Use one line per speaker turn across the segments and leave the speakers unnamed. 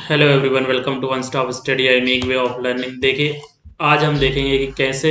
Hello everyone, welcome to one stop study unique way of learning. देखिए, आज हम देखेंगे कि कैसे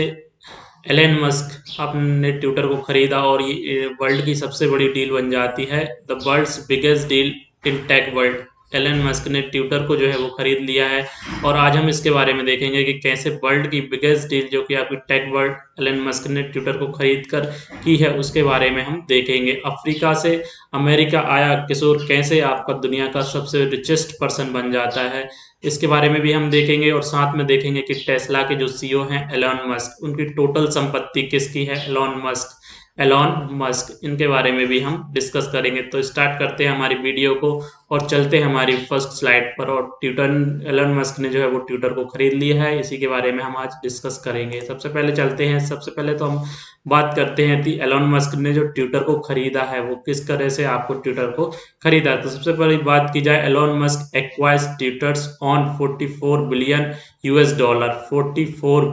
एलन मस्क अपने ट्विटर को खरीदा और ये वर्ल्ड की सबसे बड़ी डील बन जाती है। The world's biggest deal in tech world. Elon Musk ने ट्विटर को जो है वो खरीद लिया है और आज हम इसके बारे में देखेंगे कि कैसे वर्ल्ड की बिगेस्ट डील जो कि आपकी टेक वर्ल्ड एलन मस्क ने ट्विटर को खरीद कर की है उसके बारे में हम देखेंगे। अफ्रीका से अमेरिका आया किशोर कैसे आपका दुनिया का सबसे रिचेस्ट पर्सन बन जाता है, इसके बारे में भी हम देखेंगे। और साथ में देखेंगे कि टेस्ला के जो सीईओ हैं एलॉन मस्क, उनकी टोटल संपत्ति किसकी है, एलॉन मस्क इनके बारे में भी हम डिस्कस करेंगे। तो स्टार्ट करते हैं हमारी वीडियो को और चलते हैं हमारी फर्स्ट स्लाइड पर। और ट्विटर, एलन मस्क ने जो है वो ट्विटर को खरीद लिया है, इसी के बारे में हम आज डिस्कस करेंगे। सबसे पहले चलते हैं, सबसे पहले तो हम बात करते हैं कि एलॉन मस्क ने जो ट्विटर को खरीदा है वो किस तरह से आपको ट्विटर को खरीदा। तो सबसे पहले बात की जाए, Elon Musk acquires Twitter's on 44 billion US dollar. 44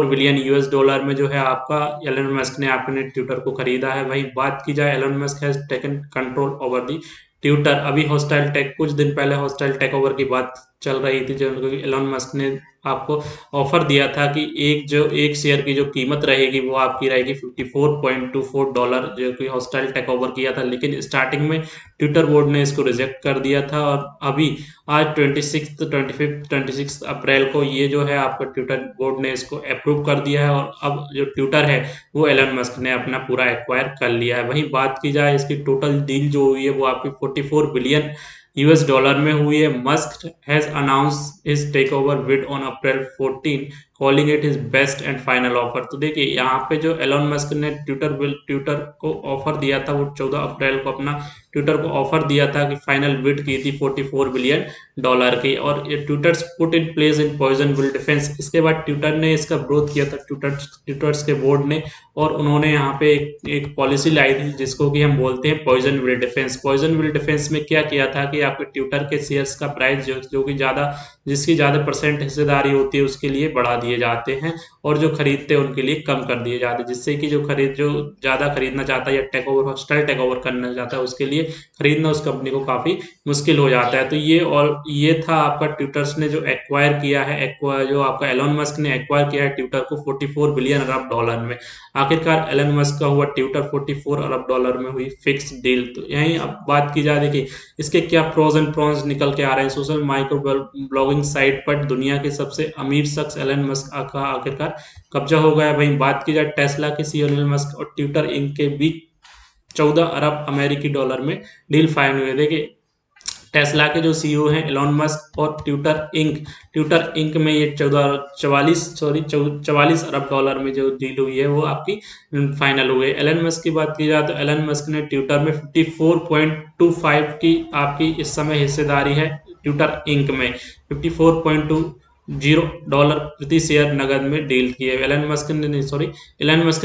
billion US dollar में जो है आपका एलन मस्क ने अपने ट्विटर को खरीदा है। वहीं बात की जाए, Elon Musk has taken control over the Twitter. अभी हॉस्टाइल टेक, कुछ दिन पहले हॉस्टाइल टेक ओवर की बात चल रही थी, जो एलन मस्क ने आपको ऑफर दिया था कि एक शेयर की जो कीमत रहेगी वो आपकी रहेगी $54.24, जो कि हॉस्टाइल टेक ओवर किया था। लेकिन स्टार्टिंग में ट्विटर बोर्ड ने इसको रिजेक्ट कर दिया था और अभी आज 26 अप्रैल को ये जो है आपका ट्विटर बोर्ड ने इसको अप्रूव कर दिया है और अब जो ट्विटर है वो एलन मस्क ने अपना पूरा एक्वायर कर लिया है। वहीं बात की जाए, इसकी टोटल डील जो हुई है वो आपकी 44 बिलियन यूएस डॉलर में हुई है। Musk has announce his take over bid on April 14, calling it his best and final offer. तो देखिए, यहाँ पे जो एलन मस्क ने ट्विटर को ऑफर दिया था वो 14 अप्रैल को अपना ट्विटर को ऑफर दिया था कि फाइनल बिड की थी 44 बिलियन डॉलर की। और ये Twitter's put in place in poison pill defence. इसके बाद ट्विटर ने इसका विरोध किया था, ट्विटर्स के बोर्ड ने, और उन्होंने यहाँ पे एक पॉलिसी लाई थी जिसको कि हम बोलते हैं poison pill defence. Poison pill defence में क्या किया था कि आपके ट्विटर के शेयर्स का प्राइस जो कि जिसकी ज़्यादा परसेंट हिस्सेदारी होती है उसके लिए बढ़ा दिए जाते हैं और जो खरीदते हैं उनके लिए कम कर दिए जाते हैं, जिससे कि जो ज़्यादा खरीदना चाहता है या हॉस्टाइल टेक ओवर करना चाहता है उसके लिए खरीदना उस कंपनी को काफ़ी मुश्किल हो जाता है। तो ये था आपका ट्विटर्स ने जो एक्वायर किया है, जो आपका एलन मस्क ने एक्वायर किया है ट्विटर को 44 बिलियन अरब डॉलर में। आखिरकार एलन मस्क का हुआ ट्विटर 44 अरब डॉलर में हुई फिक्स डील। तो यहीं अब बात की जाए, देखिए इसके क्या प्रोज एंड प्रॉन्स निकल के आ रहे हैं। सोशल माइक्रो ब्लॉगिंग साइट पर दुनिया के सबसे अमीर शख्स एलन मस्क का आखिरकार कब्जा हो गया। वहीं बात की जाए, टेस्ला के सीईओ एलन मस्क और ट्विटर इंक के बीच 14 अरब अमेरिकी डॉलर में डील फाइनल हुई। देखिए, टेस्ला के जो सीईओ हैं एलॉन मस्क और ट्विटर इंक में ये 44 अरब डॉलर में जो डील हुई है वो आपकी फाइनल हुई है। एलन मस्क की बात की जाए तो एलन मस्क ने ट्विटर में 54.25 की आपकी इस समय हिस्सेदारी है। ट्विटर इंक में 54.20 प्रति शेयर नगद में डील की है। एलन मस्क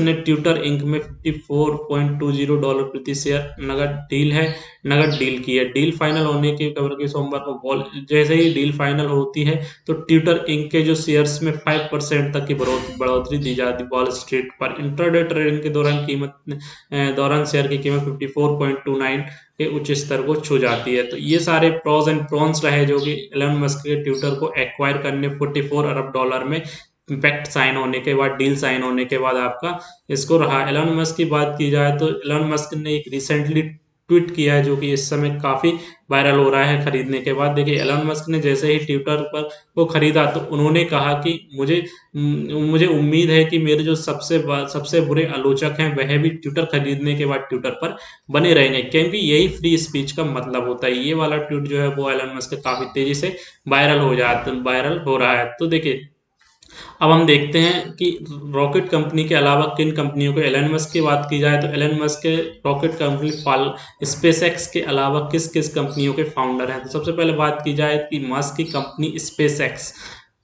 ने ट्विटर इंक में $54.20 प्रति शेयर नगद डील की है। डील फाइनल होने के खबर के सोमवार को जैसे ही डील फाइनल होती है तो ट्विटर इंक के जो शेयर्स में 5% तक की बढ़ोतरी दी जाती वॉल स्ट्रीट पर। इंट्राडे ट्रेडिंग के दौरान शेयर की कीमत 54.29 के उच्च स्तर को छू जाती है। तो ये सारे प्रोज एंड प्रॉन्स रहे जो कि एलन मस्क के ट्विटर को एक्वायर करने 44 अरब डॉलर में इम्पैक्ट साइन होने के बाद, डील साइन होने के बाद आपका इसको रहा। एलन मस्क की बात की जाए तो एलन मस्क ने एक रिसेंटली ट्वीट किया है जो कि इस समय काफ़ी वायरल हो रहा है खरीदने के बाद। देखिए, एलन मस्क ने जैसे ही ट्विटर पर को खरीदा तो उन्होंने कहा कि मुझे उम्मीद है कि मेरे जो सबसे बुरे आलोचक हैं वह भी ट्विटर खरीदने के बाद ट्विटर पर बने रहेंगे, क्योंकि यही फ्री स्पीच का मतलब होता है। ये वाला ट्वीट जो है वो एलन मस्क काफ़ी तेज़ी से वायरल हो रहा है। तो देखिए, अब हम देखते हैं कि रॉकेट कंपनी के अलावा किन कंपनियों को, एलन मस्क की बात की जाए तो एलन मस्क के रॉकेट कंपनी स्पेसएक्स के अलावा किस किस कंपनियों के फाउंडर हैं। तो सबसे पहले बात की जाए कि मस्क की कंपनी स्पेसएक्स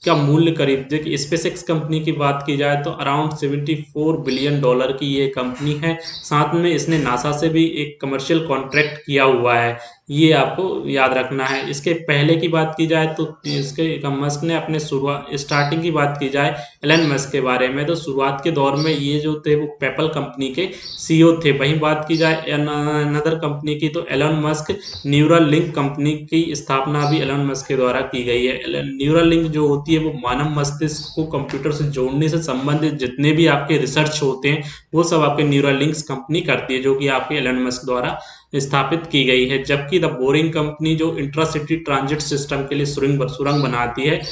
का मूल्य करीब, देखिए स्पेसएक्स कंपनी की बात की जाए तो अराउंड 74 बिलियन डॉलर की ये कंपनी है। साथ में इसने नासा से भी एक कमर्शियल कॉन्ट्रैक्ट किया हुआ है। ये आपको याद रखना है। इसके पहले की बात की जाए तो इसके मस्क ने अपने शुरुआत स्टार्टिंग की बात की जाए एलन मस्क के बारे में, तो शुरुआत के दौर में ये जो थे वो पेपल कंपनी के सीईओ थे। वहीं बात की जाए अनदर कंपनी की तो Elon Musk Neuralink company की स्थापना भी एलन मस्क के द्वारा की गई है। न्यूरल लिंक जो होती है वो मानव मस्तिष्क को कंप्यूटर से जोड़ने से संबंधित जितने भी आपके रिसर्च होते हैं वो सब आपके न्यूरल लिंक्स कंपनी करती है, जो कि आपके एलन मस्क द्वारा स्थापित की गई है। जबकि द बोरिंग कंपनी जो इंट्रासिटी ट्रांजिट सिस्टम के लिए सुरंग बनाती है, द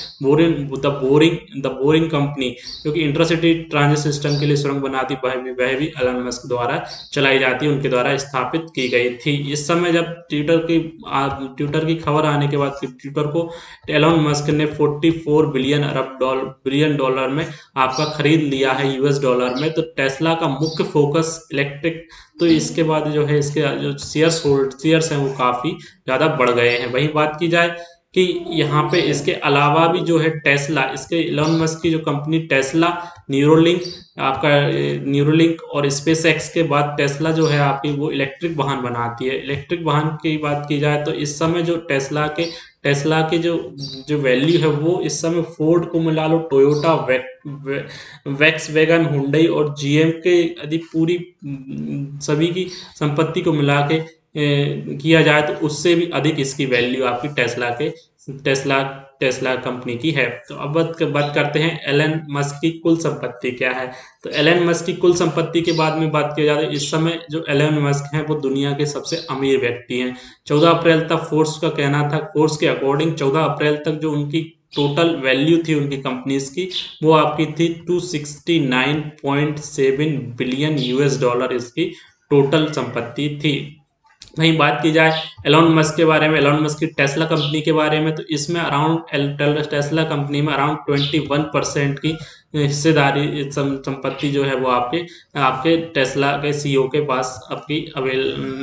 बोरिंग कंपनी जो कि इंट्रासिटी ट्रांजिट सिस्टम के लिए सुरंग बनाती है, वह भी एलन मस्क द्वारा चलाई जाती है, उनके द्वारा स्थापित की गई थी। इस समय जब ट्विटर की खबर आने के बाद ट्विटर को एलन मस्क ने 44 बिलियन डॉलर में आपका खरीद लिया है यूएस डॉलर में। तो टेस्ला का मुख्य फोकस इलेक्ट्रिक, तो इसके बाद जो है इसके जो शेयर्स हैं वो काफ़ी ज़्यादा बढ़ गए हैं। वहीं बात की जाए कि यहाँ पे इसके अलावा भी जो है टेस्ला, इसके एलन मस्क की जो कंपनी टेस्ला, न्यूरोलिंक, आपका न्यूरोलिंक और स्पेस एक्स के बाद टेस्ला जो है आपकी वो इलेक्ट्रिक वाहन बनाती है। इलेक्ट्रिक वाहन की बात की जाए तो इस समय जो टेस्ला के जो जो वैल्यू है वो इस समय फोर्ड को मिला लो, टोयोटा, वैक्स वैगन, हुंडई और जीएम के यदि पूरी सभी की संपत्ति को मिला के किया जाए तो उससे भी अधिक इसकी वैल्यू आपकी टेस्ला टेस्ला कंपनी की है। तो अब बात करते हैं एलन मस्क की कुल संपत्ति क्या है। तो एलन मस्क की कुल संपत्ति के बाद में बात की जाए तो इस समय जो एलन मस्क हैं वो दुनिया के सबसे अमीर व्यक्ति हैं। 14 अप्रैल तक फोर्स के अकॉर्डिंग 14 अप्रैल तक जो उनकी टोटल वैल्यू थी उनकी कंपनीज की वो आपकी थी 269.7 बिलियन यूएस डॉलर इसकी टोटल संपत्ति थी। वहीं बात की जाए एलोन मस्क के बारे में, एलोन मस्क की टेस्ला कंपनी के बारे में, तो इसमें अराउंड टेस्ला कंपनी में अराउंड 21% की हिस्सेदारी संपत्ति जो है वो आपके आपके टेस्ला के सीईओ के पास आपकी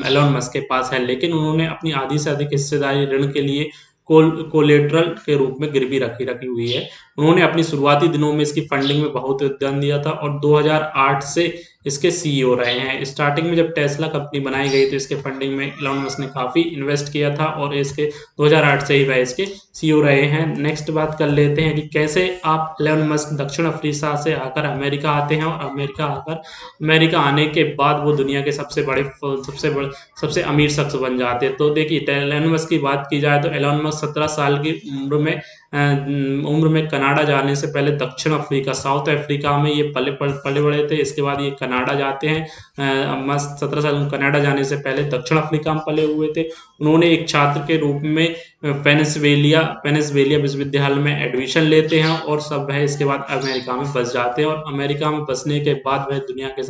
एलोन मस्क के पास है। लेकिन उन्होंने अपनी आधी से अधिक हिस्सेदारी ऋण के लिए कोलेटरल के रूप में गिरवी रखी हुई है। उन्होंने अपनी शुरुआती दिनों में इसकी फंडिंग में बहुत योगदान दिया था और 2008 से इसके सीईओ रहे हैं। स्टार्टिंग में जब टेस्ला कंपनी बनाई गई तो इसके फंडिंग में एलोन मस्क ने काफ़ी इन्वेस्ट किया था और इसके 2008 से ही वह इसके सीईओ रहे हैं। नेक्स्ट बात कर लेते हैं कि कैसे आप एलोन मस्क दक्षिण अफ्रीका से आकर अमेरिका आते हैं और अमेरिका आने के बाद वो दुनिया के सबसे अमीर शख्स बन जाते हैं। तो देखिए एलोन मस्क की बात की जाए तो एलोन मस्क 17 साल की उम्र में कनाडा जाने से पहले दक्षिण अफ्रीका, साउथ अफ्रीका में ये पले बड़े थे। इसके बाद ये कनाडा जाते हैं। मस्त 17 साल कनाडा जाने से पहले दक्षिण अफ्रीका में पले हुए थे। उन्होंने एक छात्र के रूप में पेनिसवेलिया विश्वविद्यालय में एडमिशन लेते हैं और सब वह इसके बाद अमेरिका में बस जाते हैं और अमेरिका में बसने के बाद वह दुनिया के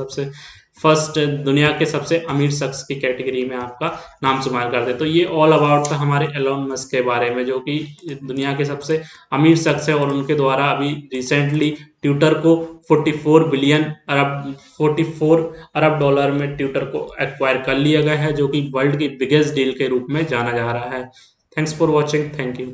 सबसे अमीर शख्स की कैटेगरी में आपका नाम शुमार करते हैं। तो ये ऑल अबाउट था हमारे एलोन मस्क के बारे में, जो कि दुनिया के सबसे अमीर शख्स है और उनके द्वारा अभी रिसेंटली ट्विटर को 44 अरब डॉलर में ट्विटर को एक्वायर कर लिया गया है, जो कि वर्ल्ड की बिगेस्ट डील के रूप में जाना जा रहा है। Thanks for watching, thank you.